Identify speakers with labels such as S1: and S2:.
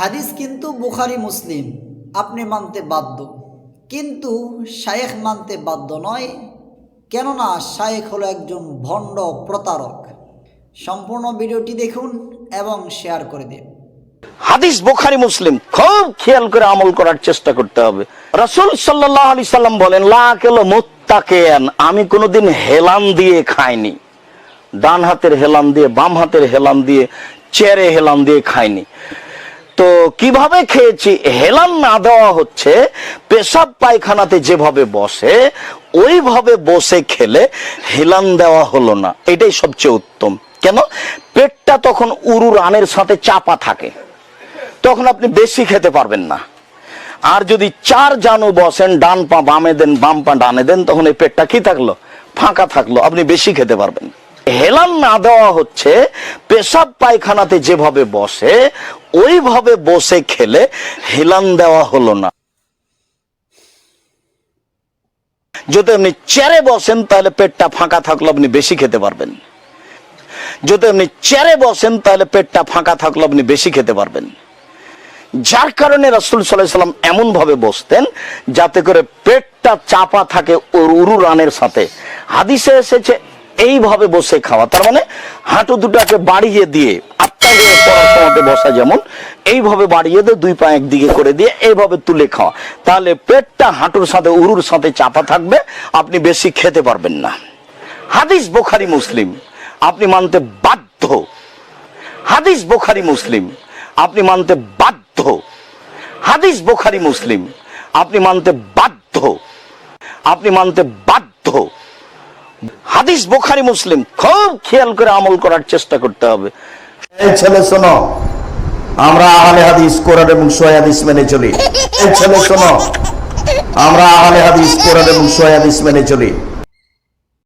S1: হাদিস কিন্তু বুখারী মুসলিম আপনি মানতে বাধ্য, কিন্তু শায়েখ মানতে বাধ্য নয়। কেননা শায়েখ হলো একজন ভণ্ড প্রতারক। সম্পূর্ণ ভিডিওটি দেখুন এবং শেয়ার করে দিন।
S2: হাদিস বুখারী মুসলিম খুব খেয়াল করে আমল করার চেষ্টা করতে হবে। রাসূল সাল্লাল্লাহু আলাইহি সাল্লাম বলেন, লা আকালা মুত্তাকিয়ান, আমি কোনোদিন হেলান দিয়ে খাইনি। ডান হাতের হেলান দিয়ে, বাম হাতের হেলান দিয়ে, চেয়ারে হেলান দিয়ে খাইনি। তো কিভাবে খেয়েছি? হেলান না দেওয়া হচ্ছে পেশাব পায়খানাতে যেভাবে বসে ওইভাবে বসে খেলে হেলান দেওয়া হলো না, এটাই সবচেয়ে উত্তম। কেন? পেটটা তখন উরু রানের সাথে চাপা থাকে, তখন আপনি বেশি খেতে পারবেন না। আর যদি চার জানু বসেন, ডান পা বামে দেন, বাম পা ডানে দেন, তখন এই পেটটা কি থাকলো? ফাঁকা থাকলো, আপনি বেশি খেতে পারবেন। হেলান না দেওয়া হচ্ছে পেশাব পায়খানাতে যেভাবে বসে ওইভাবে বসে খেলে হেলান দেওয়া হলো না। যদি আপনি চেয়ারে বসেন তাহলে পেটটা ফাঁকা থাকলো, আপনি বেশি খেতে পারবেন। যদি আপনি চেয়ারে বসেন তাহলে পেটটা ফাঁকা থাকলো, আপনি বেশি খেতে পারবেন। যার কারণে রাসূল সাল্লাল্লাহু আলাইহি সাল্লাম এমন ভাবে বসতেন যাতে করে পেটটা চাপা থাকে উরু রানের সাথে। হাদিসে এসেছে এইভাবে বসে খাওয়া, তার মানে হাঁটু দুটাকে বাড়িয়ে দিয়ে, আত্মাকে পড়ার সময় বসা যেমন এইভাবে বাড়িয়ে দিয়ে, দুই পা একদিকে করে দিয়ে এইভাবে তুলে খাওয়া, তাহলে পেটটা হাঁটুর সাথে উরুর সাথে চাপা থাকবে, আপনি বেশি খেতে পারবেন না। হাদিস বুখারী মুসলিম আপনি মানতে বাধ্য। হাদিস বুখারী মুসলিম আপনি মানতে বাধ্য। হাদিস বুখারী মুসলিম আপনি মানতে বাধ্য। আপনি মানতে বাধ্য। হাদিস বুখারী মুসলিম খুব খেয়াল করে আমল করার চেষ্টা করতে হবে।
S3: এই ছেলে শোনো, আমরা আহলে হাদিস কোরআন এবং সহিহ হাদিস মেনে চলি। এই ছেলে শোনো, আমরা আহলে হাদিস কোরআন এবং সহিহ হাদিস মেনে চলি।